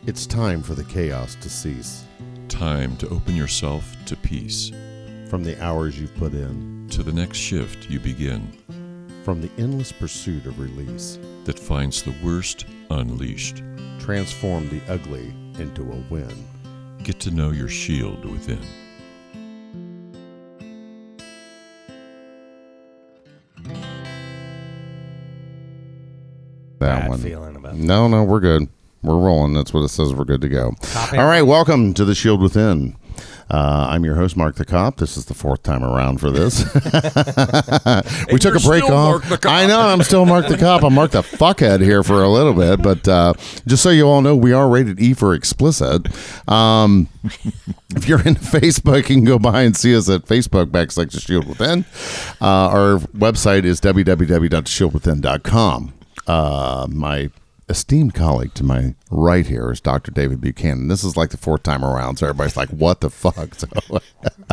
It's time for the chaos to cease. Time to open yourself to peace. From the hours you've put in. To the next shift you begin. From the endless pursuit of release. That finds the worst unleashed. Transform the ugly into a win. Get to know your shield within. That one. Feeling about that. No, we're good. We're rolling. That's what it says. We're good to go. Copy. All right, welcome to the Shield Within. I'm your host, Marc the Cop. This is the fourth time around for this. We took a break off. I know, I'm still Marc the Cop. I'm Marc the Fuckhead here for a little bit, but just so you all know, we are rated E for explicit. If you're into Facebook, you can go by and see us at Facebook / Shield Within. Our website is www.shieldwithin.com. My esteemed colleague to my right here is Dr. David Buchanan. This is like the fourth time around, so everybody's like, what the fuck? So,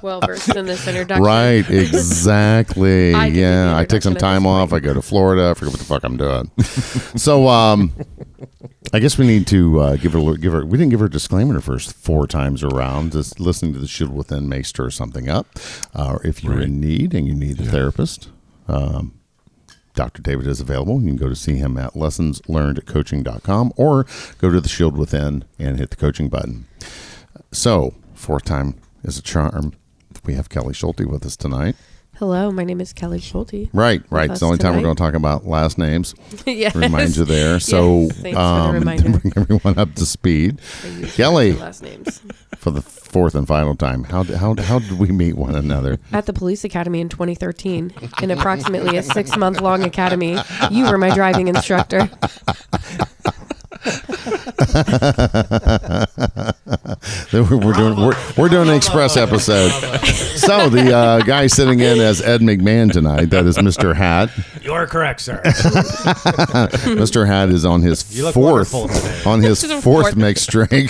well versed in this introduction. right, exactly. I take some time off. Point. I go to Florida. I forget what the fuck I'm doing. So I guess we need to give her. We didn't give her a disclaimer the first four times around. Just listening to the Shield Within may stir something up. If you're in need and you need a therapist, Dr. David is available. You can go to see him at lessonslearnedcoaching.com or go to the Shield Within and hit the coaching button. So, fourth time is a charm. We have Kelli Schulte with us tonight. Hello, my name is Kelli Schulte. Right. It's the only time we're going to talk about last names. Yes. Remind you there. So, yes, thanks for the reminder. to bring everyone up to speed. Kelli, last names. for the fourth and final time, how did we meet one another? At the police academy in 2013, in approximately a 6-month-long academy. You were my driving instructor. We're doing an express episode. So the guy sitting in as Ed McMahon tonight, that is Mr. Hat. You are correct, sir. Mr. Hat is on his fourth mixed drink.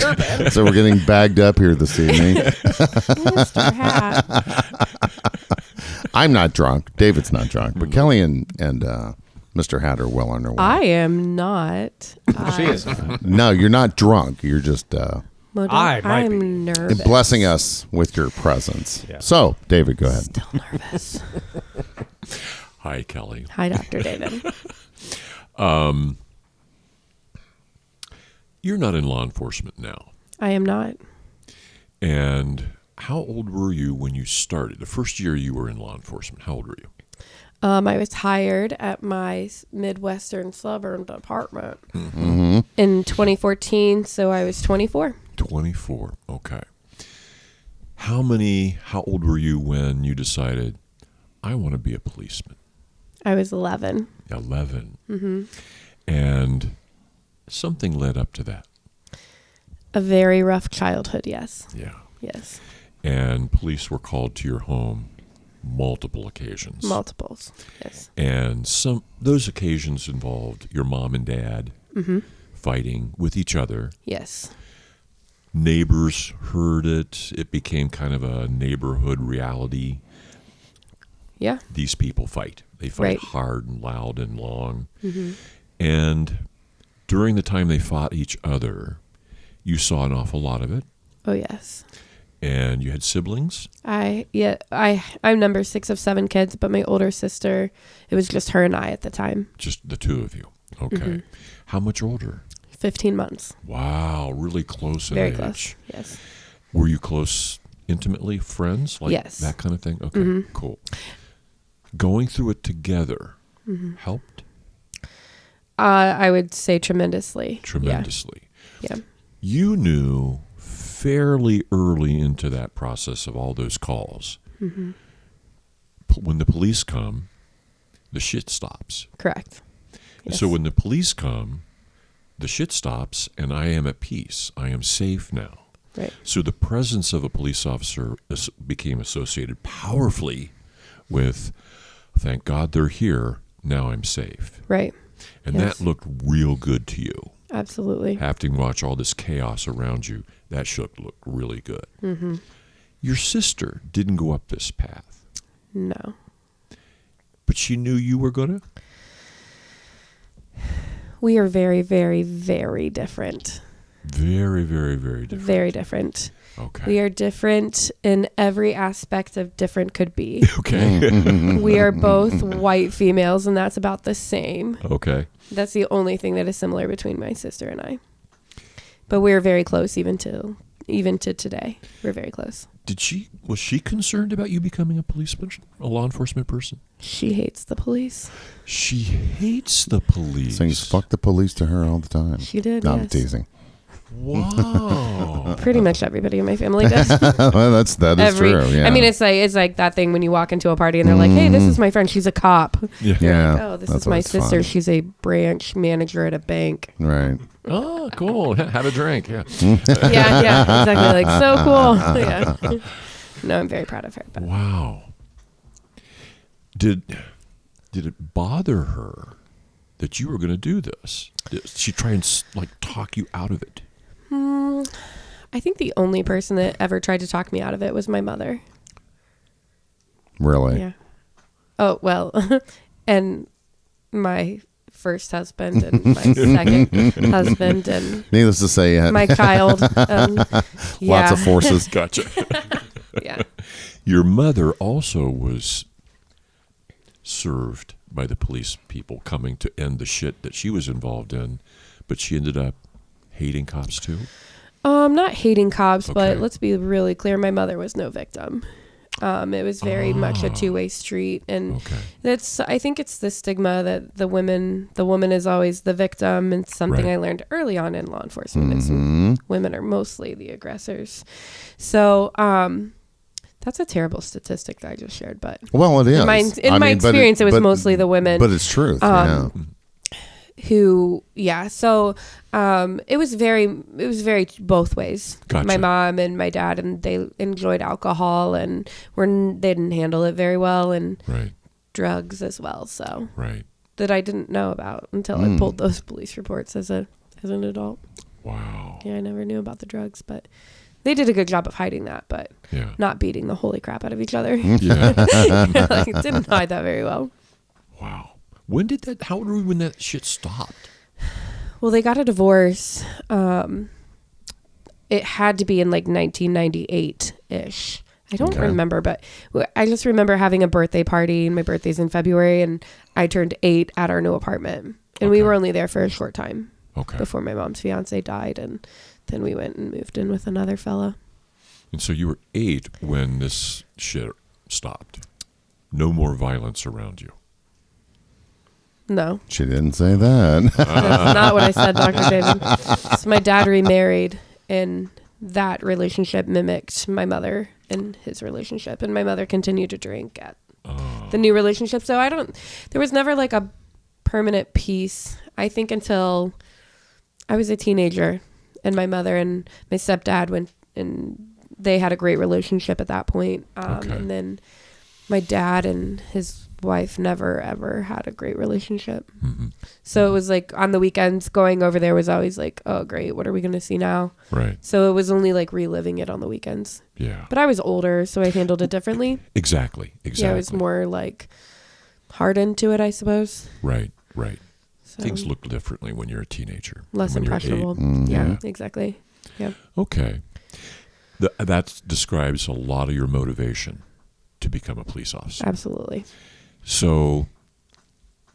So we're getting bagged up here this evening. Mr. Hat. I'm not drunk. David's not drunk, but Kelli and Mr. Hat are well on their way. I am not. She is. No, you're not drunk. You're just I'm nervous. blessing us with your presence. Yeah. So, David, go ahead. Still nervous. Hi, Kelli. Hi, Dr. David. You're not in law enforcement now. I am not. And how old were you when you started? The first year you were in law enforcement, how old were you? I was hired at my Midwestern suburban department Mm-hmm. in 2014, so I was 24. 24, okay. How old were you when you decided, I want to be a policeman? I was 11. 11. Mm-hmm. And something led up to that. A very rough childhood, yes. Yeah. Yes. And police were called to your home multiple occasions. Multiples, yes. And those occasions involved your mom and dad fighting with each other. Yes. Neighbors heard it. It became kind of a neighborhood reality. Yeah. These people fight. They fight Right. hard and loud and long. Mm-hmm. And during the time they fought each other, you saw an awful lot of it. Oh, yes. And you had siblings? I'm number 6 of 7 kids, but my older sister, it was just her and I at the time. Just the two of you. Okay. Mm-hmm. How much older? 15 months. Wow, really close in Very age. close, yes. Were you close intimately, friends? Like Yes. that kind of thing? Okay, cool. Going through it together helped? I would say tremendously. Tremendously. Yeah. You knew fairly early into that process of all those calls. Mm-hmm. When the police come, the shit stops. Correct. Yes. So when the police come, the shit stops and I am at peace. I am safe now. Right. So the presence of a police officer became associated powerfully with, thank God they're here, now I'm safe. Right. And Yes. that looked real good to you. Absolutely. Having to watch all this chaos around you, that should look really good. Mm-hmm. Your sister didn't go up this path, No. but she knew you were going to? We are very, very, very different. Very, very, very different. Very different. Okay. We are different in every aspect of different could be. Okay. We are both white females, and that's about the same. Okay. That's the only thing that is similar between my sister and I. But we're very close even to today. We're very close. Was she concerned about you becoming a law enforcement person? She hates the police. She hates the police. Sings "fuck the police" to her all the time. She did, No, I'm yes. teasing. Wow. Pretty much everybody in my family does. Well, that is true. Yeah. I mean, it's like that thing when you walk into a party and they're like, "Hey, this is my friend. She's a cop." Yeah. yeah. Like, oh, this that's is my always sister. fun. She's a branch manager at a bank. Right. Oh, cool. Have a drink. Yeah. Yeah, exactly. Like, so cool. Yeah. No, I'm very proud of her. But Wow. Did it bother her that you were going to do this? Did she try and talk you out of it? I think the only person that ever tried to talk me out of it was my mother. Really. Yeah. Oh, well, and my first husband and my second husband and Needless to say, my child. lots of forces. Gotcha. Yeah. Your mother also was served by the police people coming to end the shit that she was involved in, but she ended up hating cops too? Not hating cops, Okay. but let's be really clear. My mother was no victim. It was very much a two-way street, and Okay. I think it's the stigma that the woman is always the victim. And something Right. I learned early on in law enforcement is women are mostly the aggressors. So, that's a terrible statistic that I just shared, but Well, it is. in my experience, it was mostly the women. But it's truth. Yeah. Who, yeah. So, it was very both ways. Gotcha. My mom and my dad, and they enjoyed alcohol and they didn't handle it very well, and Right. drugs as well. So Right. that I didn't know about until I pulled those police reports as an adult. Wow. Yeah, I never knew about the drugs, but they did a good job of hiding that, but Yeah. not beating the holy crap out of each other. Yeah. Like, didn't hide that very well. Wow. How old were you when that shit stopped? Well, they got a divorce. It had to be in like 1998-ish. I don't remember, but I just remember having a birthday party, and my birthday's in February, and I turned 8 at our new apartment. And we Okay. were only there for a short time Okay. before my mom's fiance died, and then we went and moved in with another fella. And so you were 8 when this shit stopped. No more violence around you. No, She didn't say that. that's not what I said, Dr. David. So my dad remarried, and that relationship mimicked my mother and his relationship, and my mother continued to drink at the new relationship. So there was never like a permanent peace, I think, until I was a teenager, and my mother and my stepdad went, and they had a great relationship at that point. Okay. And then my dad and his wife never ever had a great relationship. Mm-hmm. So it was like on the weekends going over there was always like, oh great, what are we going to see now? Right. So it was only like reliving it on the weekends. Yeah. But I was older, so I handled it differently. Exactly. Yeah, I was more like hardened to it, I suppose. Right. So Things look differently when you're a teenager. less when you're impressionable. 8. Yeah, exactly. Yeah. Okay. That describes a lot of your motivation to become a police officer. Absolutely. So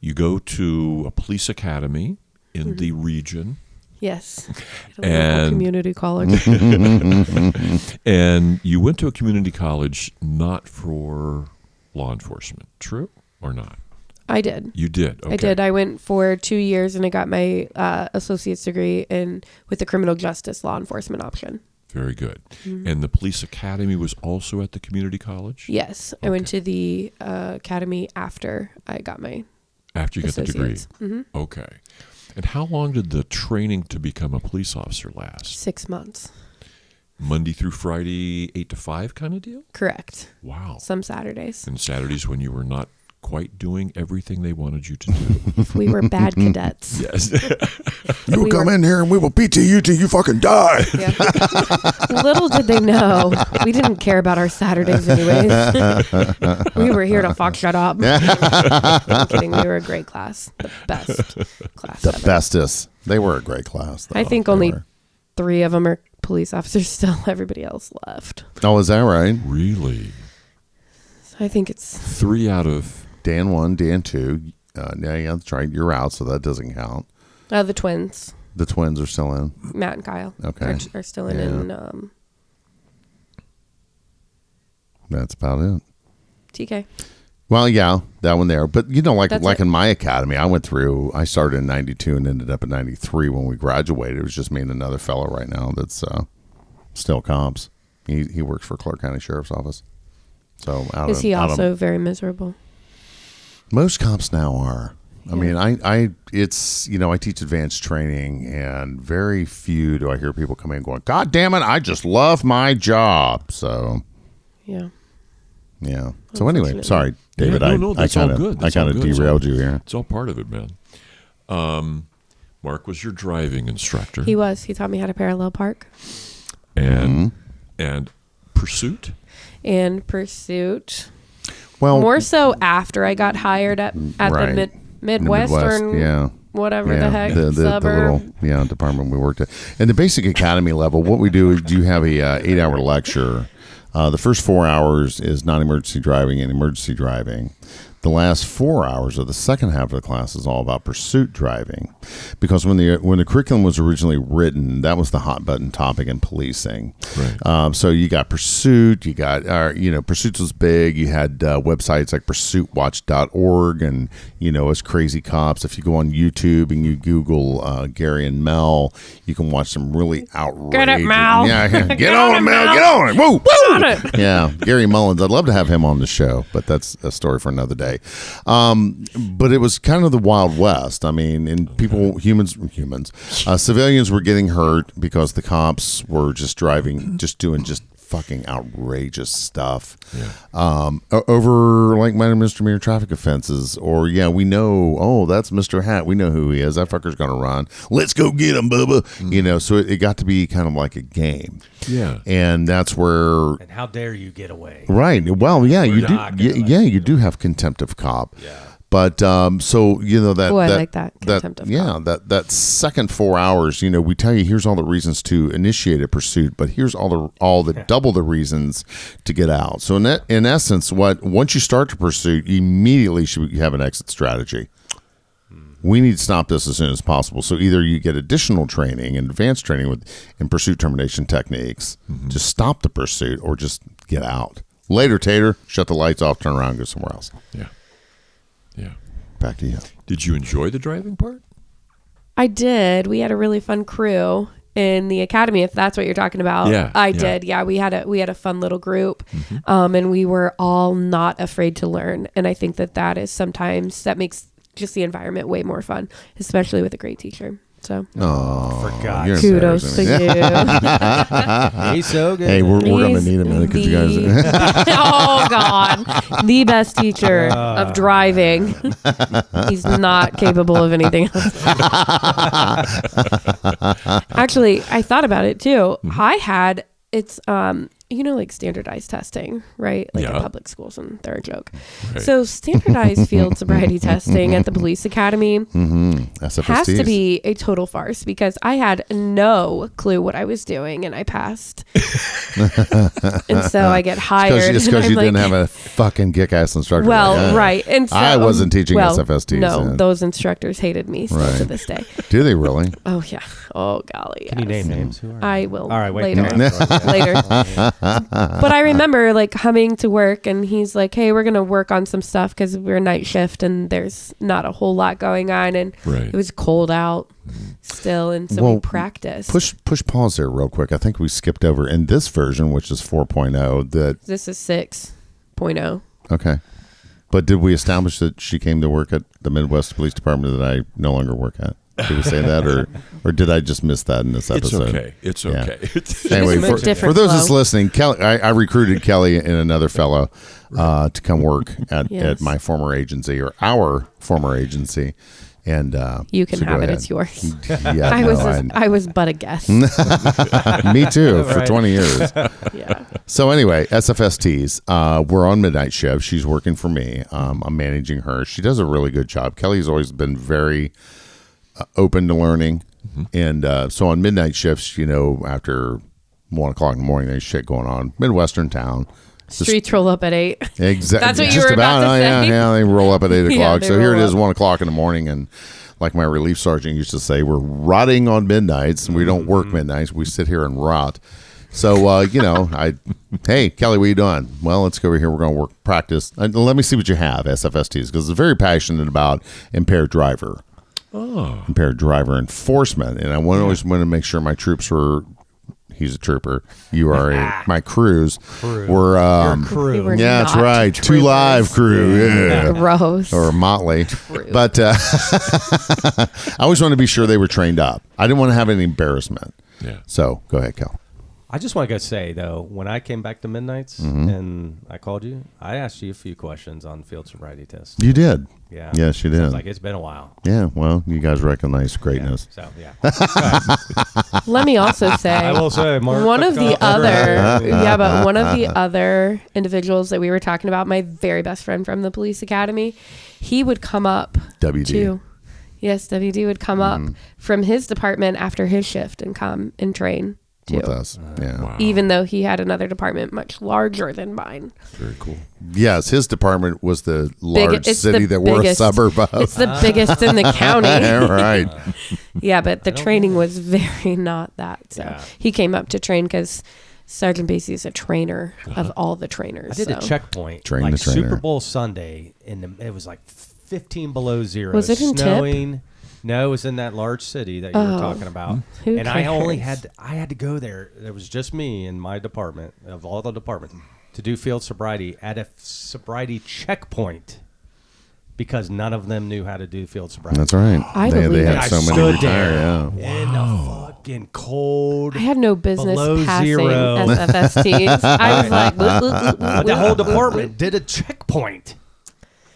you go to a police academy in the region. Yes. At a And- local community college. And you went to a community college not for law enforcement, true or not? I did. You did. Okay. I did. I went for 2 years and I got my associate's degree with the criminal justice law enforcement option. Very good. And the police academy was also at the community college? Yes. I went to the academy after I got my After you got the degree? associates. Mm-hmm. Okay. And how long did the training to become a police officer last? 6 months. Monday through Friday, 8 to 5 kind of deal? Correct. Wow. Some Saturdays. And Saturdays when you were not quite doing everything they wanted you to do. If we were bad cadets. Yes. You will come in here and we will beat you till you fucking die. Yeah. Little did they know, we didn't care about our Saturdays anyways. We were here to fuck shut up. I'm kidding. We were a great class. The best class The ever. bestest. They were a great class. Though. I think They only were. 3 of them are police officers still. Everybody else left. Oh, is that right? Really? So I think it's 3 out of... Dan 1, Dan 2. Yeah, that's right. You're out, so that doesn't count. the twins, The twins are still in. Matt and Kyle. Okay. Are still in. Yeah. And That's about it. TK. Well, yeah, that one there. But, like That's like it. in my academy, I started in 92 and ended up in 93 when we graduated. It was just me and another fellow right now that's still cops. He works for Clark County Sheriff's Office. So Is he also very miserable? most cops now are. I mean, I teach advanced training, and very few do I hear people come in going, God damn it, I just love my job. So, Yeah. yeah. So anyway, Unfortunately. sorry, David. Yeah, no, that's all good. I That's all kind of good. derailed you here. It's all part of it, man. Mark was your driving instructor. He was. He taught me how to parallel park. And pursuit? And pursuit. Well, More so after I got hired at Right. the Midwestern, yeah. whatever the heck, the suburb. little department we worked at. And the basic academy level, what we do is you have a 8-hour lecture. The first 4 hours is non-emergency driving and emergency driving. The last 4 hours of the second half of the class is all about pursuit driving, because when the curriculum was originally written, that was the hot button topic in policing. Right. So you got pursuit, you got pursuits was big. You had websites like pursuitwatch.org and as crazy cops. If you go on YouTube and you Google Gary and Mel, you can watch some really outrageous. Get it, Mel. Yeah, get on it, Mel. Get on it. Woo, woo. Got it. Yeah, Gary Mullins. I'd love to have him on the show, but that's a story for another day. But it was kind of the Wild West. I mean, and civilians were getting hurt because the cops were just doing fucking outrageous stuff. Yeah. Over like minor misdemeanor traffic offenses, or we know, that's Mr. Hat. We know who he is. That fucker's gonna run. Let's go get him, Bubba. So it got to be kind of like a game. Yeah. And that's where. And how dare you get away? Right. Well, yeah, you do. not gonna let You do have contempt of cop. Yeah. But so that. Oh, I like that. Contempt of yeah, that second 4 hours. We tell you here's all the reasons to initiate a pursuit, but here's all the double the reasons to get out. So in essence, once you start the pursuit, you immediately should have an exit strategy. We need to stop this as soon as possible. So either you get additional training and advanced training in pursuit termination techniques to stop the pursuit, or just get out. Later, Tater, shut the lights off, turn around, go somewhere else. Yeah. Yeah. Back to you. Did you enjoy the driving part? I did. We had a really fun crew in the academy, if that's what you're talking about. Yeah, I yeah. did. Yeah, we had a fun little group, and we were all not afraid to learn. And I think that is sometimes that makes just the environment way more fun, especially with a great teacher. So Oh, For God's you're sake. kudos to embarrassing me. you. He's so good. Hey, we're going to He's need a minute because you guys. Oh God, the best teacher of driving. He's not capable of anything else. Actually, I thought about it too. I had like standardized testing, right? Like Yeah. at public schools, and they're a joke. Right. So standardized field sobriety testing at the police academy SFSTs. has to be a total farce, because I had no clue what I was doing and I passed. And so I get hired. It's and because I'm you like, didn't have a fucking kick-ass instructor. well, like that. right. And so, I wasn't teaching SFSTs No, then. those instructors hated me still Right. to this day. Do they really? Oh yeah. Oh golly. Can you yes. name names? Who are I will. All right, wait. later. no. Later. But I remember like coming to work, and he's like, "Hey, we're gonna work on some stuff because we're night shift and there's not a whole lot going on, and Right. it was cold out still, and so Well, we practiced." Push pause there real quick. I think we skipped over in this version, which is 4.0. That This is 6.0. okay. But did we establish that she came to work at the Midwest Police Department that I no longer work at? Did we say that, or did I just miss that in this It's episode? okay. It's Yeah. okay. Anyway, It's a for different those that's flow. listening, Kelly, I recruited Kelly and another fellow to come work at Yes. my former agency, or our former agency, and You can so go have it. ahead. It's yours. Yeah, I was but a guest. me too for Right. 20 years. Yeah. So anyway, SFSTs, we're on midnight shift. She's working for me. I'm managing her. She does a really good job. Kelly's always been very open to learning. And so on midnight shifts, after 1 o'clock in the morning, there's shit going on. Midwestern town. Streets roll up at 8. Exactly. That's what you were about to say. Yeah, they roll up at 8 Yeah, o'clock. they So here it roll is, up. 1 o'clock in the morning, and like my relief sergeant used to say, we're rotting on midnights, and we don't work midnights. We sit here and rot. So, hey, Kelly, what are you doing? Well, let's go over here. We're going to work practice. Let me see what you have, SFSTs, because it's very passionate about impaired driver enforcement. And I always want to make sure my troops were, he's a trooper, you are my crews. Were, Crew. We were yeah, that's not right. 2 troopers. Live crew. Yeah. Gross. Or Motley. But I always want to be sure they were trained up. I didn't want to have any embarrassment. Yeah. So go ahead, Kel. I just want to go say, though, when I came back to Midnights and I called you, I asked you a few questions on field sobriety tests. You did. Yeah. Yes, you So did. it's like, it's been a while. Yeah, well, you guys recognize Yeah. greatness. So, yeah. Let me also say, I will say, Mark. one of the other individuals that we were talking about, my very best friend from the police academy, he would come up WD. to, yes, WD would come up from his department after his shift and come and train too. With us. Yeah. Wow. Even though he had another department much larger than mine. Very cool. Yes, his department was the large it's city the that we're a biggest- suburb of. It's the biggest in the county. Right. Yeah, but the training was very not that. So Yeah. he came up to train because Sergeant Basie is a trainer of all the trainers. I did a so. checkpoint, Train like the trainer. Super Bowl Sunday, it was like 15 below zero. Was it in Tip? snowing? No, it was in that large city that you were talking about. Who and I only cares? had to go there. There was just me in my department of all the departments to do field sobriety at a sobriety checkpoint because none of them knew how to do field sobriety. That's right. I they believe had And I so many stood retire, there yeah. in the fucking cold. I had no business Below passing zero. SFSTs. I was like, "Whoop, whoop, whoop, But the whoop, whole whoop, department did a checkpoint.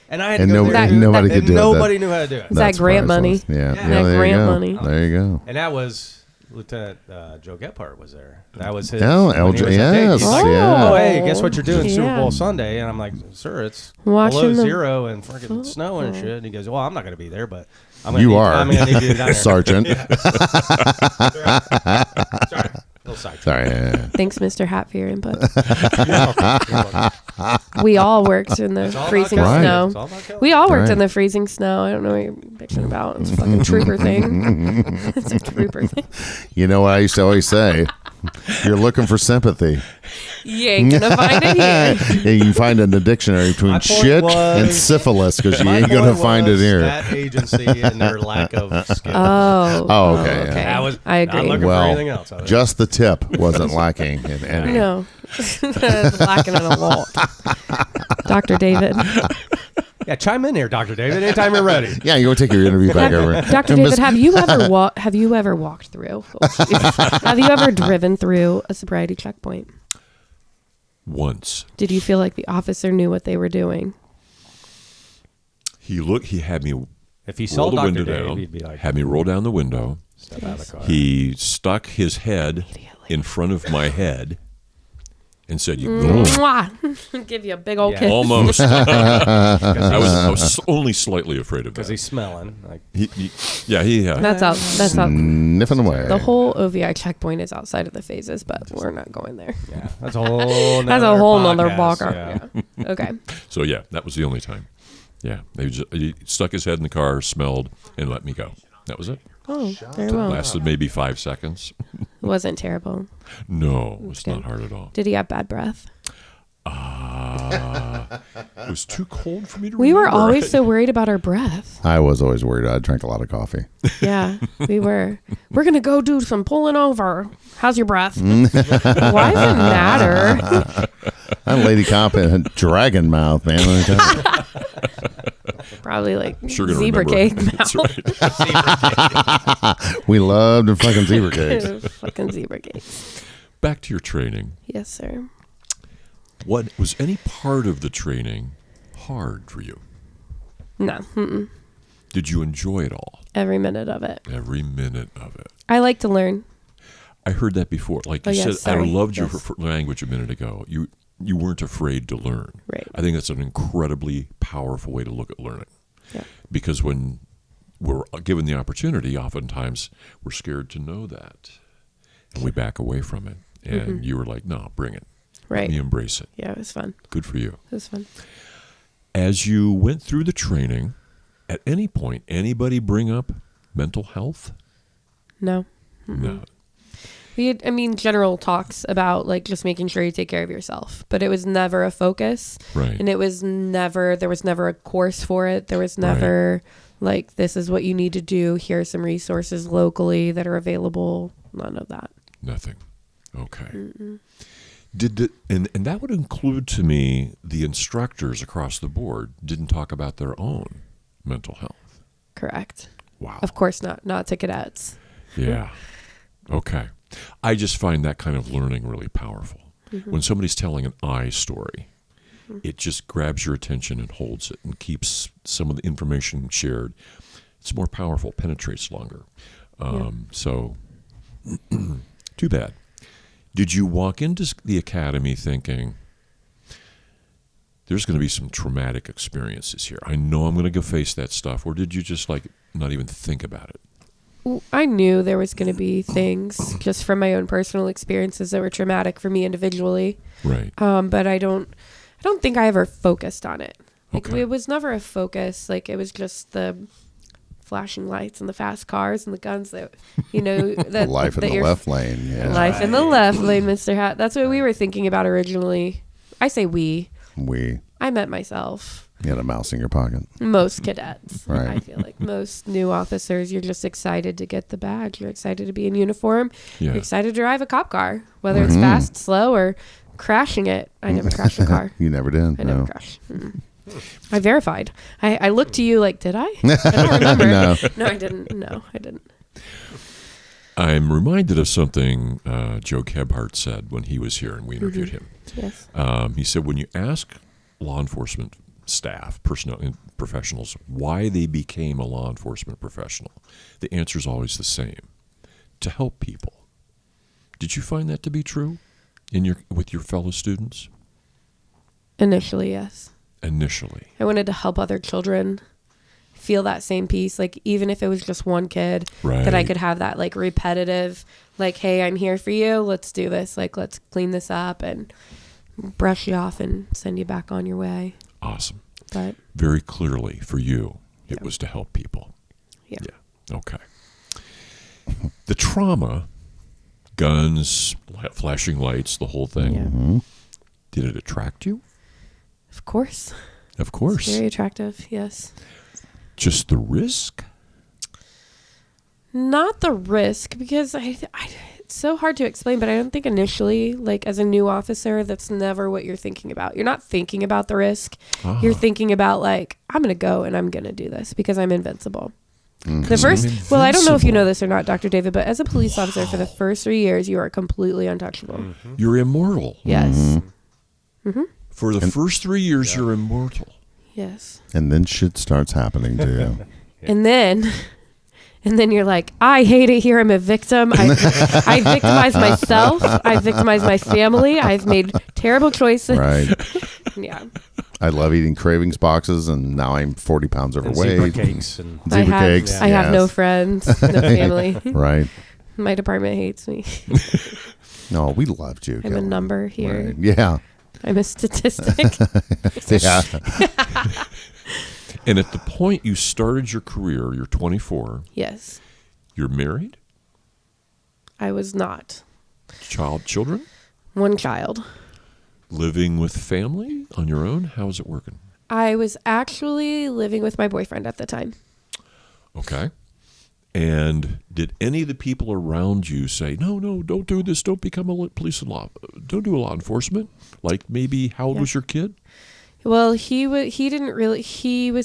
And I had And to go nobody, there. nobody could and do it. nobody knew how to do it. Is that grant priceless. money? Yeah. Yeah. Yeah, That there grant you go. money. There you go. And that was Lieutenant Joe Gephardt was there. That was his. Oh, when he LJ, was at Dayton. yes, He's like, yeah. oh, hey, guess what you're doing Super Yeah. Bowl Sunday? And I'm like, sir, it's Watching below the- zero and freaking snow and shit. And he goes, well, I'm not going to be there, but I'm You are. I'm going to need you down there. Sergeant. Sorry. Little side. Sorry. Yeah. Thanks, Mr. Hat, for your input. We all worked in the freezing Kelly. snow. It's all about Kelly. We all worked Right. in the freezing snow. I don't know what you're bitching about. It's a fucking trooper thing. It's a trooper thing. You know what I used to always say? You're looking for sympathy. You ain't gonna find it here. Yeah, you can find it in the dictionary between My point shit was- and syphilis because you My ain't going to point find it was here. That agency and their lack of skill. Oh, okay, yeah. That was, I Not agree. looking for Well, anything else. I was- just the tip wasn't lacking in any. No, it's lacking in a lot. Dr. David. yeah, chime in here, Dr. David, anytime you're ready. Yeah, you want to take your interview back over. Dr. David, have you ever walked through? Have you ever driven through a sobriety checkpoint? Once Did you feel like the officer knew what they were doing? he had me If he roll saw the Dr. window Dave, down, he'd be like, had me roll down the window. step out of the car. He stuck his head in front of my head and said, "You Mwah! Give you a big old Yeah. kiss. almost." I was only slightly afraid of Because that. he's smelling. Like, He That's out. That's out. Sniffing away. The whole OVI checkpoint is outside of the phases, but we're not going there. yeah, that's a whole That's a whole nother podcast, ballgame. yeah. Yeah. Okay. So yeah, that was the only time. Yeah, he stuck his head in the car, smelled, and let me go. That was it. Oh, very well. Lasted maybe 5 seconds. It wasn't terrible. No, it's good. not hard at all. Did he have bad breath? It was too cold for me to We were remember. always so worried about our breath. I was always worried. I drank a lot of coffee. Yeah, we were. We're going to go do some pulling over. How's your breath? Why does it matter? That lady cop had a dragon mouth, man. Let me tell you. Probably like Sure gonna zebra remember. cake That's mouth. right. We loved the fucking zebra cakes. Fucking zebra cake. Back to your training. Yes, sir. What was any part of the training hard for you? No. Mm-mm. Did you enjoy it all? Every minute of it. Every minute of it. I like to learn. I heard that before. Like Oh, you yes, said, sorry. I loved your Yes. language a minute ago. You weren't afraid to learn. Right. I think that's an incredibly powerful way to look at learning. Yeah. Because when we're given the opportunity, oftentimes we're scared to know that. And we back away from it. And you were like, no, bring it. Right. Let me embrace it. Yeah, it was fun. Good for you. It was fun. As you went through the training, at any point, anybody bring up mental health? No. No. We had, general talks about like just making sure you take care of yourself, but it was never a focus. Right. And there was never a course for it. There was never like, this is what you need to do. Here are some resources locally that are available. None of that. Nothing. Okay. Mm-mm. And that would include to me the instructors across the board didn't talk about their own mental health. Correct. Wow. Of course not to cadets. Yeah. Okay. I just find that kind of learning really powerful. Mm-hmm. When somebody's telling an I story, it just grabs your attention and holds it and keeps some of the information shared. It's more powerful, penetrates longer. So, too bad. Did you walk into the academy thinking, there's going to be some traumatic experiences here? I know I'm going to go face that stuff. Or did you just like not even think about it? I knew there was going to be things just from my own personal experiences that were traumatic for me individually. Right. But I don't think I ever focused on it. Like Okay. it was never a focus. Like it was just the flashing lights and the fast cars and the guns that, that Life in that the you're- left lane. Yeah. Life in the left lane, Mr. Hat. That's what we were thinking about originally. I say we. I meant myself. You had a mouse in your pocket. Most cadets. Right. I feel like most new officers, you're just excited to get the badge. You're excited to be in uniform. Yeah. You're excited to drive a cop car, whether it's fast, slow, or crashing it. I never crashed a car. You never did. I never crashed. I verified. I looked to you like, did I? I don't remember. No, I didn't. No, I didn't. I'm reminded of something Joe Gebhardt said when he was here and we interviewed him. Yes. He said, when you ask law enforcement staff, personnel, and professionals why they became a law enforcement professional, the answer is always the same: to help people. Did you find that to be true with your fellow students? Initially, yes. Initially. I wanted to help other children feel that same peace. Like, even if it was just one kid, that I Right. could have that, like, repetitive, like, hey, I'm here for you. Let's do this. Like, let's clean this up and brush you off and send you back on your way. Awesome. But, Very clearly for you, it was to help people. yeah. Okay. The trauma, guns, flashing lights, the whole thing. Yeah. Did it attract you? Of course. Of course. It's very attractive, yes. Just the risk? Not the risk, because it's so hard to explain, but I don't think initially, like as a new officer, that's never what you're thinking about. You're not thinking about the risk. You're thinking about like, I'm going to go and I'm going to do this because I'm invincible. The first, well, I don't know if you know this or not, Dr. David, but as a police officer for the first 3 years, you are completely untouchable. You're immortal. Yes. For the first 3 years, you're immortal. Yes. And then shit starts happening to you. And then you're like, I hate it here. I'm a victim. I victimize myself. I victimize my family. I've made terrible choices. Right. Yeah. I love eating cravings boxes, and now I'm 40 pounds And overweight. zebra cakes and Zebra cakes. I have no yes. friends, no family. Right. My department hates me. No, we loved you. I'm a Kelli. number here. Right. Yeah. I'm a statistic. Yeah. And at the point you started your career, you're 24, Yes. you're married? I was not. Children? One child. Living with family on your own? How is it working? I was actually living with my boyfriend at the time. Okay. And did any of the people around you say, no, don't do this, don't become a police and law, don't do a law enforcement? Like maybe, how old was your kid? Well, he was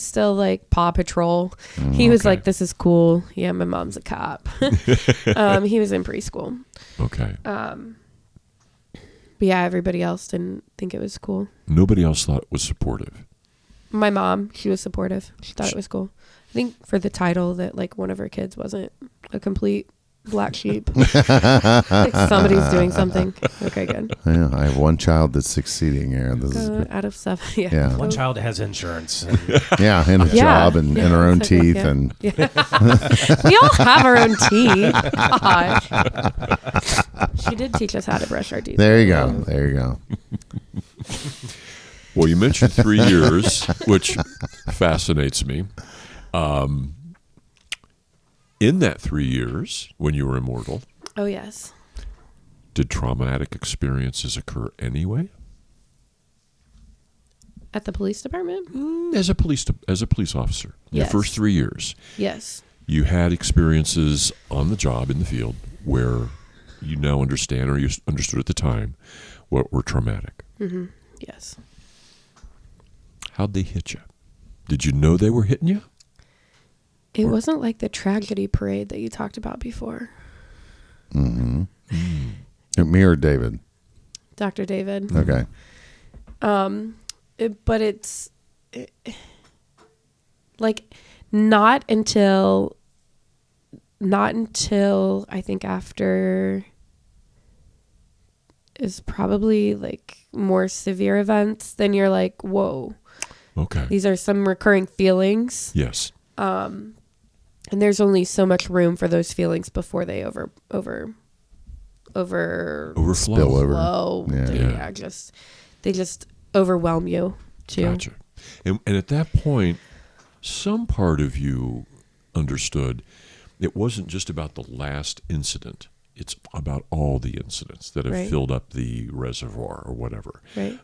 still like Paw Patrol. He was Okay. like, this is cool. Yeah, my mom's a cop. He was in preschool. Okay. But yeah, everybody else didn't think it was cool. Nobody else thought it was supportive. My mom, she was supportive. She thought it was cool. I think for the title that like one of her kids wasn't a complete black sheep. Like somebody's doing something. Okay, good. Yeah, I have one child that's succeeding here. This is Out of 7. Yeah. Yeah. One child has insurance. yeah, and a Yeah. job and her own exactly, teeth yeah. and We all have our own teeth. Gosh. She did teach us how to brush our teeth. there you go. There you go. Well, you mentioned 3 years, which fascinates me. In that 3 years, when you were immortal, Oh, yes. did traumatic experiences occur anyway? At the police department? As a police officer, your Yes. first 3 years, Yes. you had experiences on the job in the field where you now understand, or you understood at the time, what were traumatic. Yes. How'd they hit you? Did you know they were hitting you? It wasn't like the tragedy parade that you talked about before. Me or David? Dr. David. Okay. But it's like not until I think after is probably like more severe events, then you're like, whoa, Okay. these are some recurring feelings. Yes. And there's only so much room for those feelings before they overflow. Spill over. Yeah. They just overwhelm you too. Gotcha. And at that point, some part of you understood it wasn't just about the last incident. It's about all the incidents that have Right. filled up the reservoir or whatever. Right.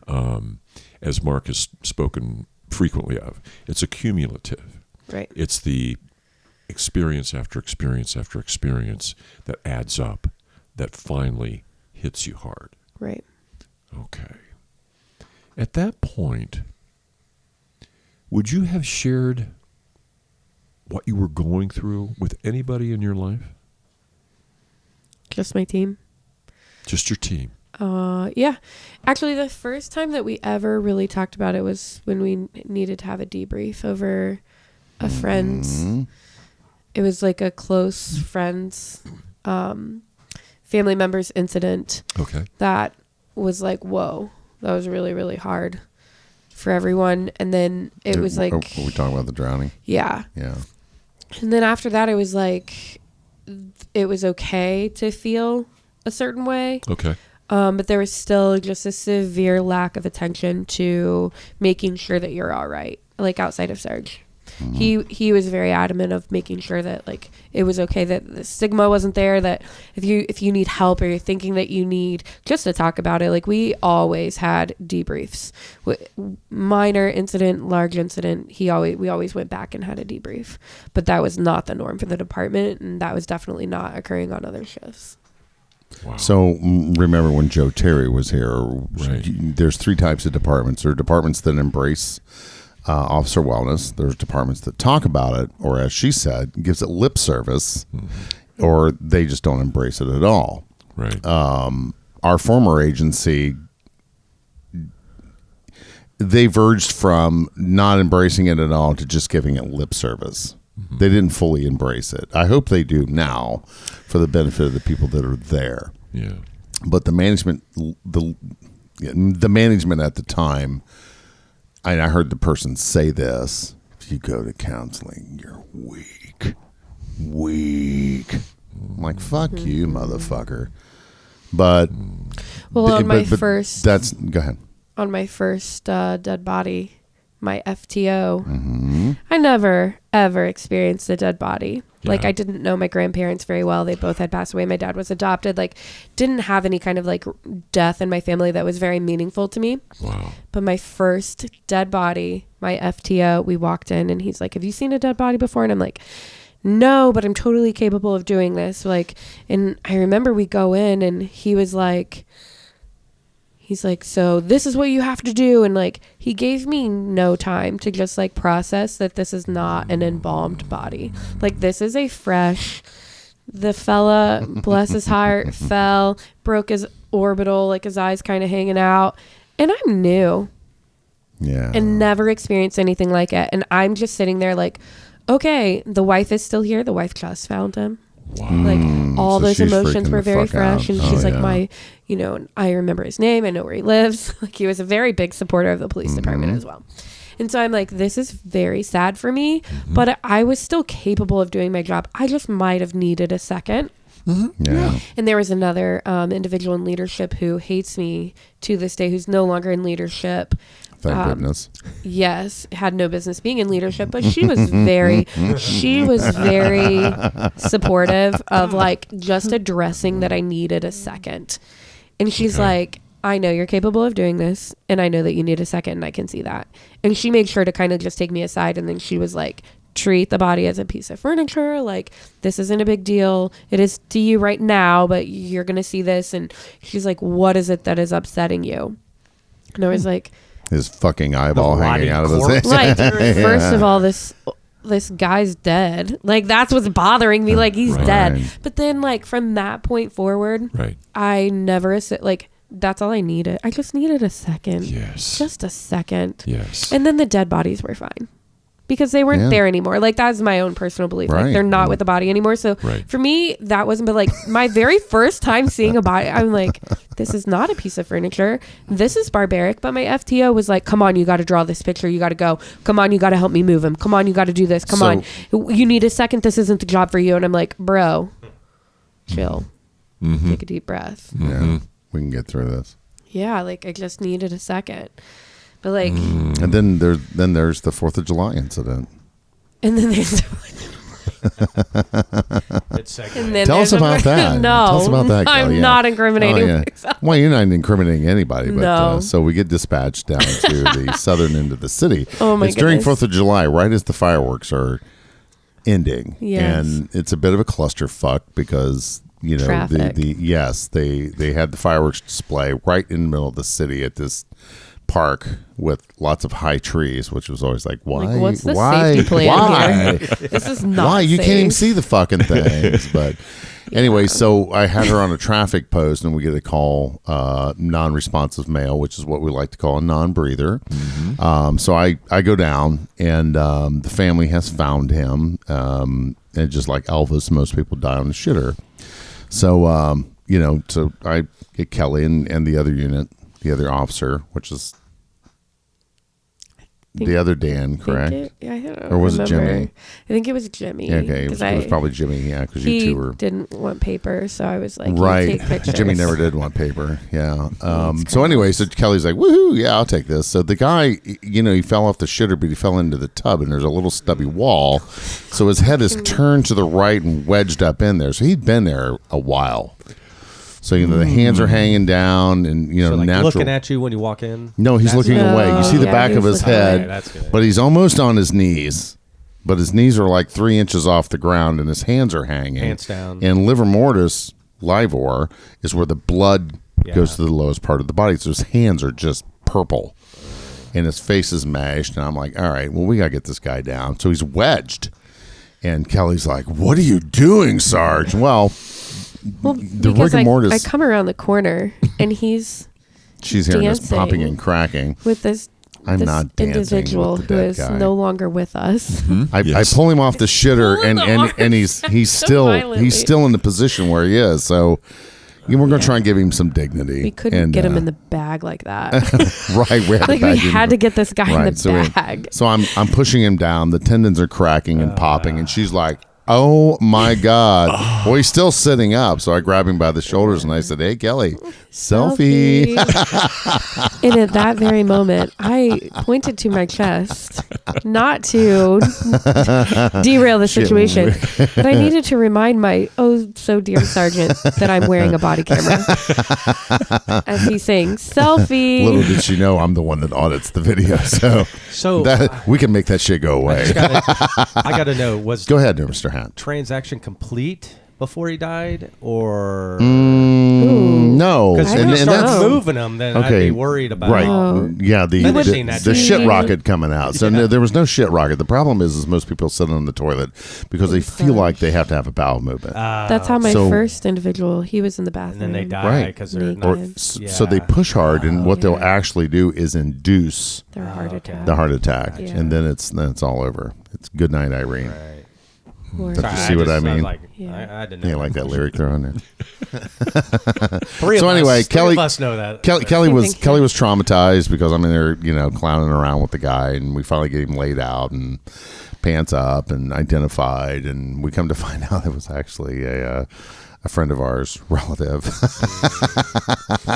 As Marc has spoken frequently of, it's accumulative. Right. It's the experience after experience after experience that adds up, that finally hits you hard. Right. Okay. At that point, would you have shared what you were going through with anybody in your life? Just my team. Just your team? Yeah. Actually, the first time that we ever really talked about it was when we needed to have a debrief over a friend's. It was like a close friend's family member's incident. Okay. That was like, whoa, that was really, really hard for everyone. And then it was like, Are we talking about the drowning? yeah. Yeah. And then after that, it was like, it was okay to feel a certain way. Okay. But there was still just a severe lack of attention to making sure that you're all right, like outside of Sarge. He was very adamant of making sure that like it was okay, that the stigma wasn't there, that if you need help or you're thinking that you need just to talk about it, like we always had debriefs. Minor incident, large incident, we always went back and had a debrief. But that was not the norm for the department, and that was definitely not occurring on other shifts. Wow. So remember when Joe Terry was here, Right. there's 3 types of departments. There are departments that embrace officer wellness. There's departments that talk about it, or as she said, gives it lip service, or they just don't embrace it at all. Right. Our former agency, they verged from not embracing it at all to just giving it lip service. They didn't fully embrace it. I hope they do now for the benefit of the people that are there. Yeah. But the management at the time, and I heard the person say this, if you go to counseling, you're weak. I'm like, fuck you, motherfucker. But Well, on my but first go ahead. on my first dead body, my FTO, I never ever experienced a dead body. Like Yeah. I didn't know my grandparents very well. They both had passed away. My dad was adopted. Like didn't have any kind of like death in my family that was very meaningful to me. Wow. But my first dead body, my FTO, we walked in and he's like, "Have you seen a dead body before?" And I'm like, "No, but I'm totally capable of doing this." Like, and I remember we go in and he's like, "So this is what you have to do." And like, he gave me no time to just like process that this is not an embalmed body. Like this is a fresh, the fella, bless his heart, fell, broke his orbital, like his eyes kind of hanging out. And I'm new Yeah. and never experienced anything like it. And I'm just sitting there like, okay, the wife is still here. The wife just found him. Wow. Like all So those she's emotions freaking were the very fuck fresh. out. And Oh, she's like, yeah. I remember his name. I know where he lives. Like he was a very big supporter of the police department as well. And so I'm like, this is very sad for me, but I was still capable of doing my job. I just might have needed a second. Yeah. And there was another individual in leadership who hates me to this day, who's no longer in leadership. Thank goodness. Yes, had no business being in leadership, but she was very supportive of like just addressing that I needed a second. And she's like, I know you're capable of doing this, and I know that you need a second, and I can see that. And she made sure to kind of just take me aside, and then she was like, treat the body as a piece of furniture. Like, this isn't a big deal. It is to you right now, but you're going to see this. And she's like, what is it that is upsetting you? And I was like, his fucking eyeball hanging out of his head. like, first of all, this guy's dead. Like, that's what's bothering me. Like, he's dead. But then, like, from that point forward, I never like, that's all I needed. I just needed a second. Yes. Just a second. Yes. And then the dead bodies were fine. Because they weren't there anymore. Like, that's my own personal belief. Like, they're not with the body anymore. So for me, that wasn't, but like my very first time seeing a body, I'm like, this is not a piece of furniture. This is barbaric. But my FTO was like, come on, you got to draw this picture. You got to go. Come on, you got to help me move him. Come on, you got to do this. Come on. You need a second. This isn't the job for you. And I'm like, bro, chill. Take a deep breath. Yeah. We can get through this. Yeah. Like, I just needed a second. But like, and then there's the 4th of July incident. And then there's Tell us about that. No, tell us about that. I'm not incriminating myself. Well, you're not incriminating anybody, but No. So we get dispatched down to the southern end of the city. Oh my It's during goodness. 4th of July, right as the fireworks are ending, Yes. and it's a bit of a clusterfuck because Traffic. they had the fireworks display right in the middle of the city at this park with lots of high trees, which was always like, why? Like, what's the why? safety plan why? here? This is not Why? You safe. can't even see the fucking things. But anyway, so I had her on a traffic post, and we get a call, non-responsive male, which is what we like to call a non-breather. So I go down, and the family has found him. And just like Elvis, most people die on the shitter. So, so I get Kelly and the other unit, the other officer, which is the other Dan, correct? I don't Or was it remember. Jimmy? I think it was Jimmy. Okay, it was probably Jimmy, yeah, because you He two were... didn't want paper, so I was like, you Right. take pictures. Jimmy never did want paper, yeah. So anyway, so Kelly's like, woohoo, yeah, I'll take this. So the guy, he fell off the shitter, but he fell into the tub, and there's a little stubby wall. So his head is turned to the right and wedged up in there. So he'd been there a while. So, the hands are hanging down and, So like natural. looking at you when you walk in? No, he's looking away. You see the yeah, back he of was his looking head, away. That's good. but he's almost on his knees. But his knees are like 3 inches off the ground, and his hands are hanging. Hands down. And livor mortis, livor, is where the blood goes to the lowest part of the body. So his hands are just purple, and his face is mashed. And I'm like, all right, well, we got to get this guy down. So he's wedged. And Kelly's like, what are you doing, Sarge? Well, the because rigor mortis... I come around the corner, and she's hearing this dancing popping and cracking. with this I'm not dancing individual with the who dead is guy. no longer with us. I pull him off the shitter, and he's still violently. in the position where he is. So we're going to try and give him some dignity. We couldn't get him in the bag like that. right. We had, Like, we had to get this guy in the bag. So I'm pushing him down. The tendons are cracking and popping, and she's like, oh my God. Well, he's still sitting up. So I grab him by the shoulders and I said, hey, Kelly, selfie. And at that very moment, I pointed to my chest, not to derail the situation, but I needed to remind my oh so dear sergeant that I'm wearing a body camera as he's saying selfie. Little did she know I'm the one that audits the video. So that, we can make that shit go away. I got to know, was Go ahead, Mr. Hat. transaction complete before he died, or No, because if I you don't start know. moving them, then I'd Okay, be worried about right? Oh. Yeah, the Finishing that shit scene. rocket coming out. So no, there was no shit rocket. The problem is most people sit on the toilet because they feel like they have to have a bowel movement. That's how my So- first individual, he was in the and bathroom. then they die Right. because they're Naked. not. Or so they push hard, and what they'll actually do is induce Their heart okay. attack. the heart attack, Yeah. and then it's all over. It's good night, Irene. Right. Or Don't you see what I mean? Yeah. I didn't know. You like that lyric they're on there. Three So of anyway, us, Kelli- three of us know that. Kelly was Thank you. traumatized because I'm in there, clowning around with the guy, and we finally get him laid out and pants up and identified, and we come to find out it was actually a friend of ours, relative.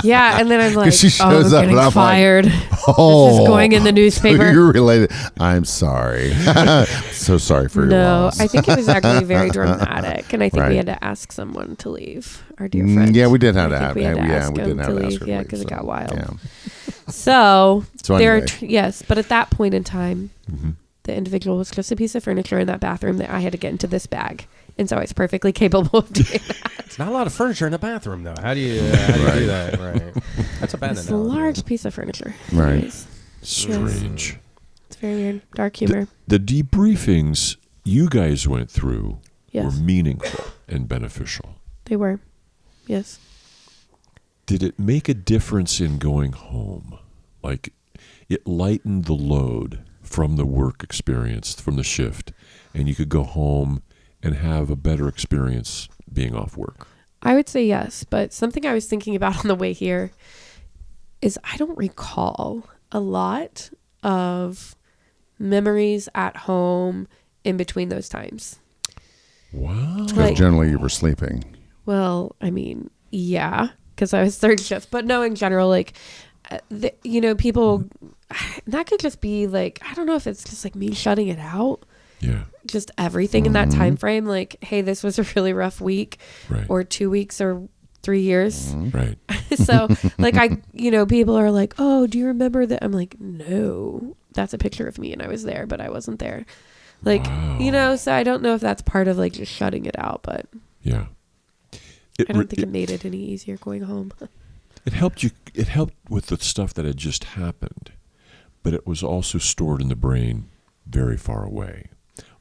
Yeah, and then I'm like, She shows up getting and I'm like, fired. Oh, This is going in the newspaper. You're related. I'm sorry. So sorry for your No, loss. I think it was actually very dramatic, and I think Right. we had to ask someone to leave. Our dear friend. Yeah, we did have I to think have. we had to Yeah, ask we him did have to to ask leave. her to Yeah, leave, because it so, got wild. yeah. So anyway. yes, but at that point in time, Mm-hmm. the individual was just a piece of furniture in that bathroom that I had to get into this bag, and so I was perfectly capable of doing that. Not a lot of furniture in the bathroom, though. How do you do that? Right. That's a bad It's a analogy. large piece of furniture. Right. Anyways, Strange. it's very weird. Dark humor. The debriefings you guys went through Yes. were meaningful and beneficial. They were. Yes. Did it make a difference in going home? Like, it lightened the load from the work experience, from the shift, and you could go home and have a better experience being off work? I would say yes, but something I was thinking about on the way here is I don't recall a lot of memories at home in between those times. Wow. Like- Generally, you were sleeping. Well, I mean, yeah, because I was third shift, but no, in general, like, people, that could just be like, I don't know if it's just like me shutting it out, Yeah. just everything in that time frame. Like, hey, this was a really rough week Right. or 2 weeks or 3 years. Right. So like people are like, oh, do you remember that? I'm like, no, that's a picture of me and I was there, but I wasn't there. Like, Wow. so I don't know if that's part of like just shutting it out, but Yeah. I don't think it made it any easier going home. It helped you. It helped with the stuff that had just happened, but it was also stored in the brain very far away,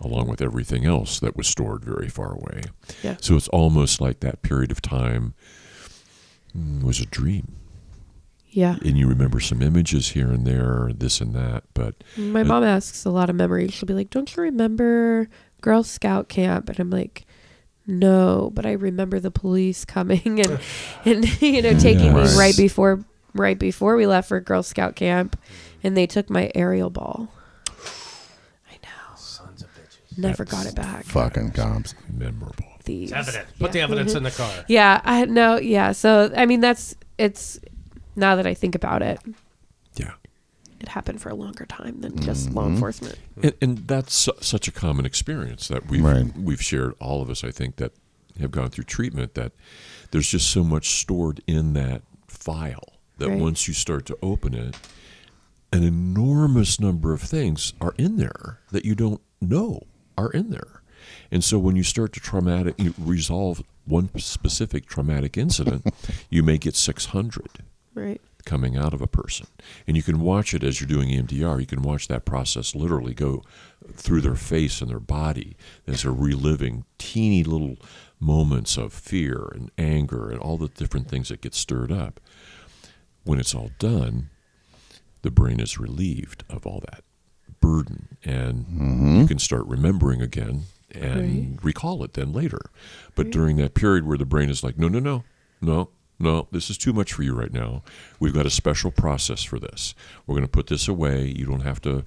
along with everything else that was stored very far away. Yeah. So it's almost like that period of time was a dream, Yeah. and you remember some images here and there, this and that. But My mom asks a lot of memories. She'll be like, don't you remember Girl Scout camp? And I'm like, no, but I remember the police coming and taking me Yes. right before we left for Girl Scout camp, and they took my aerial ball. I know. Sons of bitches. Never got it back. Fucking cops. memorable. Thieves. Evidence. Put the Yeah. evidence in the car. Yeah, I had no. Yeah, so I mean, it's now that I think about it, Yeah. it happened for a longer time than just law enforcement. And that's such a common experience that Right. we've shared, all of us, I think, that have gone through treatment, that there's just so much stored in that file that Right. once you start to open it, an enormous number of things are in there that you don't know are in there. And so when you start to you resolve one specific traumatic incident, you may get 600 Right. coming out of a person. And you can watch it as you're doing EMDR. You can watch that process literally go through their face and their body as they're reliving teeny little moments of fear and anger and all the different things that get stirred up. When it's all done, the brain is relieved of all that burden, and you can start remembering again and recall it then later. But during that period where the brain is like, no, this is too much for you right now. We've got a special process for this. We're going to put this away. You don't have to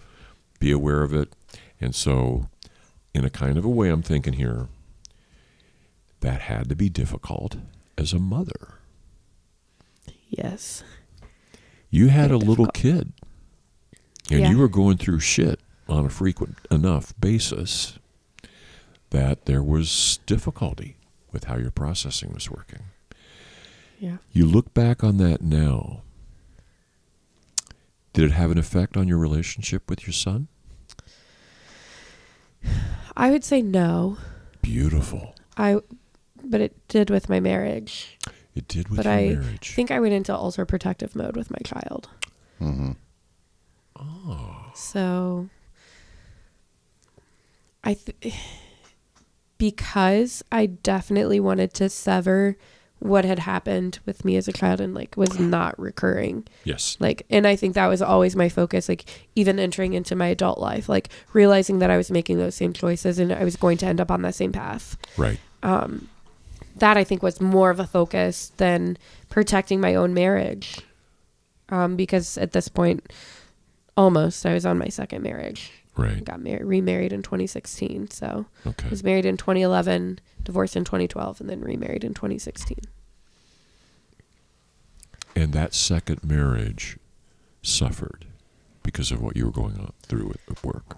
be aware of it. And so, in a kind of a way, I'm thinking here, that had to be difficult as a mother. Yes. You had Very a little difficult. kid, and Yeah. you were going through shit on a frequent enough basis that there was difficulty with how your processing was working. Yeah. You look back on that now. Did it have an effect on your relationship with your son? I would say no. Beautiful. But it did with my marriage. It did with But your I marriage. think I went into ultra protective mode with my child. Mm-hmm. So because I definitely wanted to sever what had happened with me as a child and like was not recurring. Yes. Like, and I think that was always my focus, like even entering into my adult life, like realizing that I was making those same choices and I was going to end up on that same path. Right. That I think was more of a focus than protecting my own marriage. Because at this point, almost, I was on my second marriage. Right. I got remarried in 2016. So Okay. I was married in 2011, divorced in 2012, and then remarried in 2016. And that second marriage suffered because of what you were going through at work.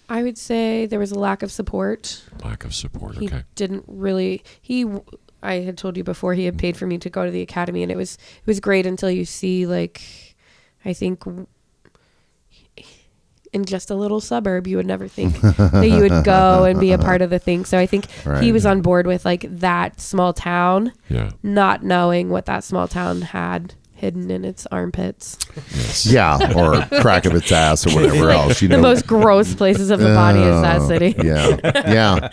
I would say there was a lack of support. Lack of support. He Okay. didn't really. I had told you before, he had paid for me to go to the academy, and it was great until you see, like, I think in just a little suburb, you would never think that you would go and be a part of the thing. So I think he was on board with like that small town, not knowing what that small town had hidden in its armpits. Yes. Yeah, or crack of its ass or whatever else. You know, The most gross places of the body is that city. Yeah.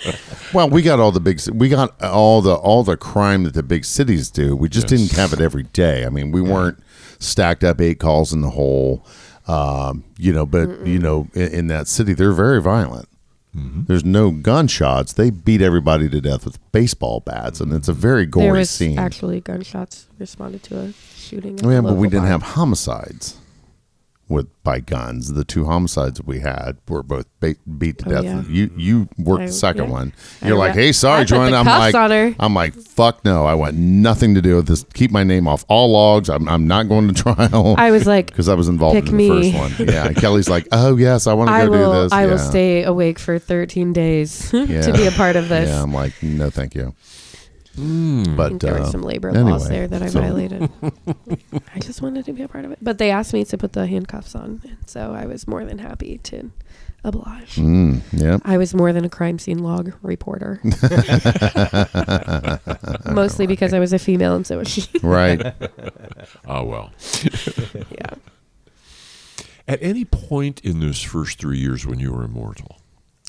Well, we got all the crime that the big cities do. We just didn't have it every day. I mean, we weren't stacked up 8 calls in the hole. But in that city, they're very violent. Mm-hmm. There's no gunshots. They beat everybody to death with baseball bats, and it's a very gory there was scene. Actually, gunshots responded to a shooting. Yeah, but we didn't have homicides by guns. The 2 homicides we had were both beat to death. Yeah. You worked the second one. I You're like, hey, sorry, Joanne. I'm like, fuck no. I want nothing to do with this. Keep my name off all logs. I'm not going to trial. I was like, because I was involved in the first one. Yeah, Kelly's like, oh yes, I want to go do this. I will stay awake for 13 days to be a part of this. Yeah, I'm like, no, thank you. But there were some labor laws there that I violated. I just wanted to be a part of it. But they asked me to put the handcuffs on, and so I was more than happy to oblige. Yeah. I was more than a crime scene log reporter. Mostly because I was a female and so was she. Right. Oh, well. Yeah. At any point in those first 3 years when you were immortal,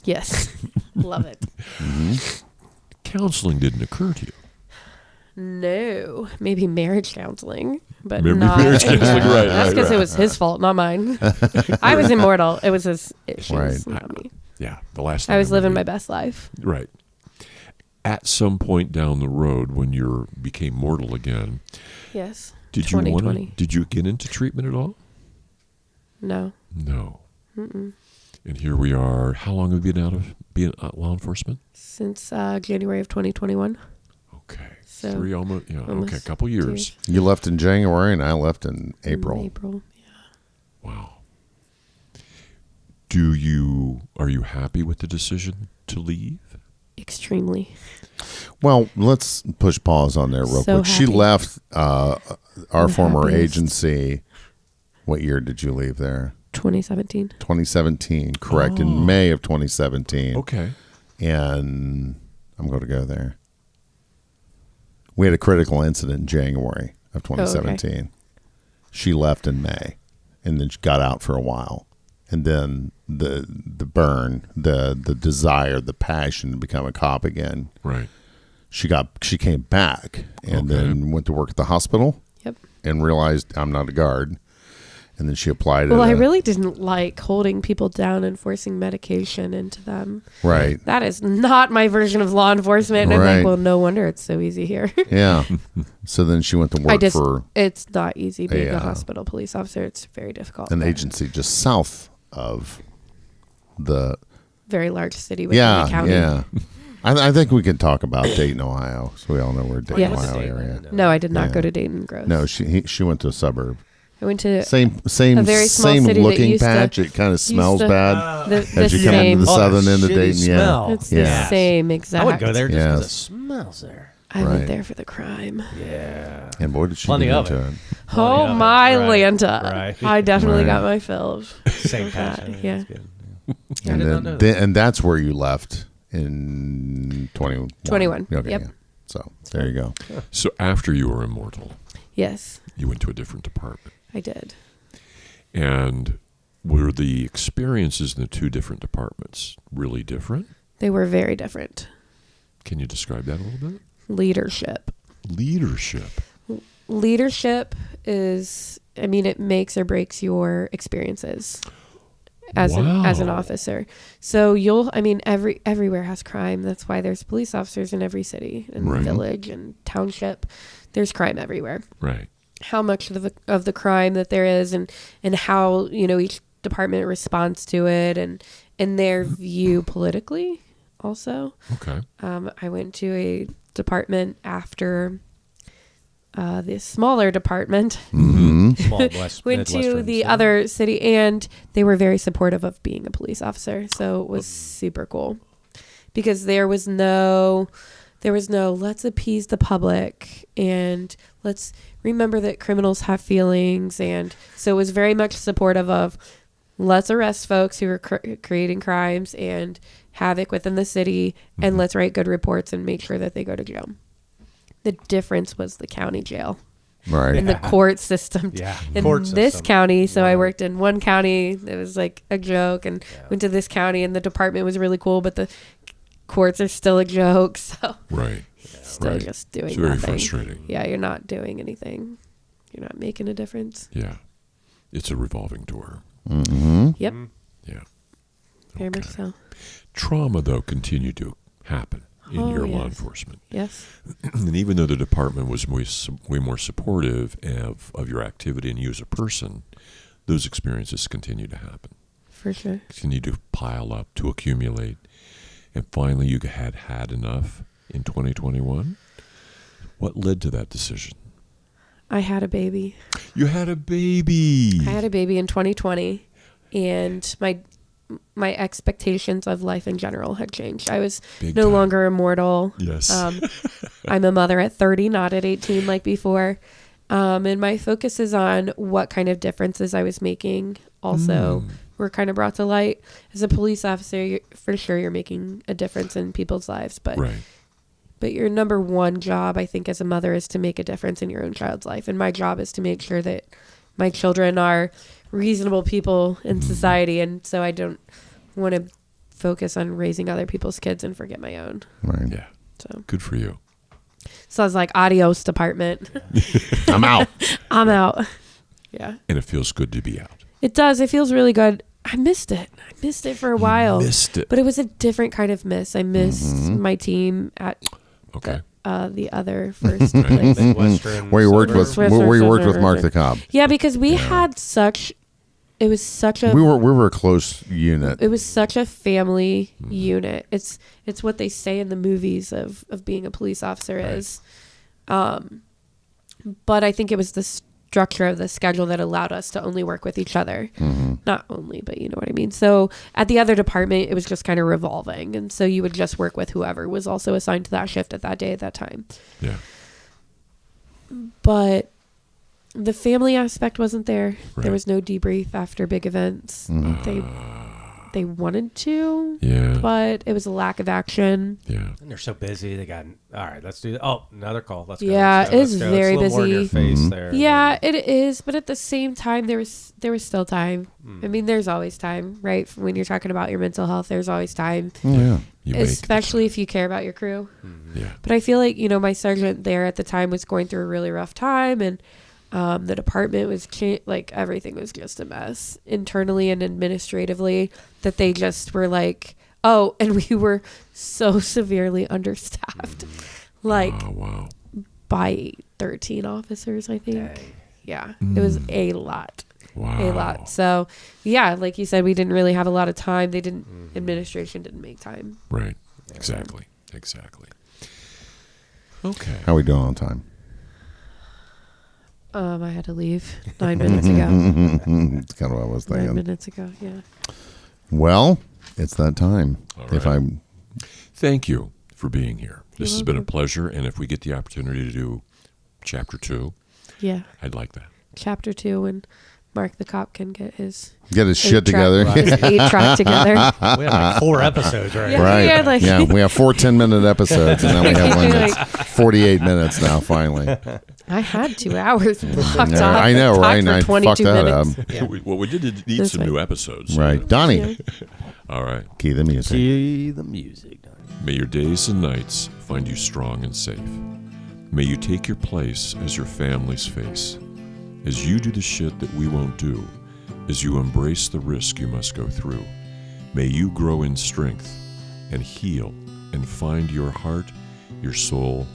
Yes. Love it. counseling didn't occur to you. No, maybe marriage counseling, but Maybe not. marriage counseling, right, That's because right. it was his fault, not mine. I was immortal. It was his issues, Right. not me. Yeah, the last. I was living my best. best life. Right. At some point down the road, when you became mortal again, Yes. did you want to? 2020. Did you get into treatment at all? No. No. And here we are. How long have you been out of being law enforcement? Since January of 2021. Okay. So, almost. Yeah. almost Okay. A couple 2 years. You left in January, and I left in April. April. Wow. Are you happy with the decision to leave? Extremely. Well, let's push pause on there real So quick. She happy. left our former happiest. agency. What year did you leave there? 2017. 2017, correct. In May of 2017. Okay. And I'm going to go there. We had a critical incident in January of 2017. okay. She left in May and then she got out for a while. And then the burn, the desire, the passion to become a cop again. Right. She came back and Okay. then went to work at the hospital. Yep. And realized I'm not a guard. And then she applied. Well, I really didn't like holding people down and forcing medication into them. Right. That is not my version of law enforcement. And I'm Right. like, well, no wonder it's so easy here. Yeah. So then she went to work for It's not easy being a, a hospital police officer. It's very difficult. an But agency just south of the. very large city within the county. Yeah. I think we can talk about Dayton, Ohio. So we all know where Dayton, Yes. Ohio area. No, I did not Yeah. go to Dayton Grove. No, she went to a suburb. I went to Same a very small same city that looking used to- patch. It kind of smells to- bad the as you come same. into the southern end of shitty Dayton. smell. It's Yeah. the same exact. I would go there just because Yes. it smells there. I Right. went there for the crime. Yeah. And boy, did she Plenty get of into it. it. Oh of it. my Right. Lanta! Right. I definitely Right. got my fill of Same that. passion. Yeah. That's good. And did not know then and that's where you left in 21. 21. Okay, Yep. yeah. So there you go. So after you were immortal, Yes, you went to a different department. I did. And were the experiences in the two different departments really different? They were very different. Can you describe that a little bit? Leadership. Leadership. Leadership is, I mean, it makes or breaks your experiences as an officer. So everywhere has crime. That's why there's police officers in every city and village and township. There's crime everywhere. Right. How much of the crime that there is, and how, each department responds to it, and their view politically also. Okay. I went to a department after the smaller department. Small West, went to Midwestern the city. other city, and they were very supportive of being a police officer. So it was super cool, because there was no let's appease the public and let's remember that criminals have feelings. And so it was very much supportive of let's arrest folks who are creating crimes and havoc within the city, and let's write good reports and make sure that they go to jail. The difference was the county jail. Right. And the court system. Yeah. In Court this system. county, so Yeah. I worked in one county, it was like a joke, and went to this county, and the department was really cool, but the courts are still a joke. So Right. still Right. just doing It's very nothing. frustrating. Yeah, you're not doing anything. You're not making a difference. Yeah. It's a revolving door. Mm-hmm. Yep, Yeah. very much Okay. so. Trauma, though, continued to happen in Oh, your law yes. enforcement. Yes. And even though the department was way more supportive of your activity and you as a person, those experiences continue to happen, For sure. continue to pile up, to accumulate. And finally, you had enough in 2021. What led to that decision? I had a baby. You had a baby. I had a baby in 2020, and my expectations of life in general had changed. I was Big no time. longer immortal. Yes. I'm a mother at 30, not at 18 like before. And my focus is on what kind of differences I was making. Also, were kind of brought to light. As a police officer, for sure you're making a difference in people's lives. But Right. But your number one job, I think, as a mother is to make a difference in your own child's life. And my job is to make sure that my children are reasonable people in society. And so I don't want to focus on raising other people's kids and forget my own. Right. Yeah. So Good for you. I was like, adios, department. I'm out. I'm out. Yeah. And it feels good to be out. It does. It feels really good. I missed it. I missed it for a while. Missed it. But it was a different kind of miss. I missed my team at Okay. the other first place. Midwestern Where you worked with suburb. Swiss- where you worked with Swiss- Mark the Cop. Yeah, because we had such. It was such a. We were a close unit. It was such a family unit. It's what they say in the movies of being a police officer is. But I think it was the structure of the schedule that allowed us to only work with each other. Not only, but you know what I mean. So at the other department, it was just kind of revolving. And so you would just work with whoever was also assigned to that shift at that day at that time. Yeah. But the family aspect wasn't there. Right. There was no debrief after big events. They wanted to, Yeah. but it was a lack of action. Yeah. And they're so busy. They got, all right, let's do that. Oh, another call. Let's go. Yeah, let's go, it's let's go. very It's a little more in your busy. face there. Yeah, it is. But at the same time, there was still time. I mean, there's always time, right? When you're talking about your mental health, there's always time, Oh, yeah. You make especially if you care about your crew. Yeah. But I feel like, my sergeant there at the time was going through a really rough time, and the department was like everything was just a mess internally and administratively, that they just were like, oh, and we were so severely understaffed, like Oh, wow. by 13 officers, I think. Dang. Yeah, it was a lot. Wow. A lot. So, yeah, like you said, we didn't really have a lot of time. They didn't, administration didn't make time. Right. Exactly. Exactly. Okay. How we doing on time? I had to leave 9 minutes ago. It's kind of what I was 9 thinking. minutes ago, yeah. Well, it's that time. All If right. I'm Thank you for being here. This You're has been a welcome. pleasure. And if we get the opportunity to do chapter 2, Yeah. I'd like that. Chapter 2, when Mark the Cop can get his get his shit 8-track together. Right. his 8-track together. We have like 4 episodes right Yeah. now. Right. Yeah, like- yeah, we have 4 10-minute episodes, and then we have one that's 48 minutes now, finally. I had 2 hours blocked Yeah, off. I know, Talked right? for And I 22 fucked that minutes. up. Yeah. Well, we did need This some way. new episodes. Right. Donnie, Yeah. All right. key the music. See the music. May your days and nights find you strong and safe. May you take your place as your family's face, as you do the shit that we won't do, as you embrace the risk you must go through. May you grow in strength and heal and find your heart, your soul,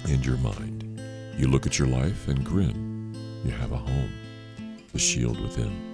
and your mind. You look at your life and grin. You have a home, the shield within.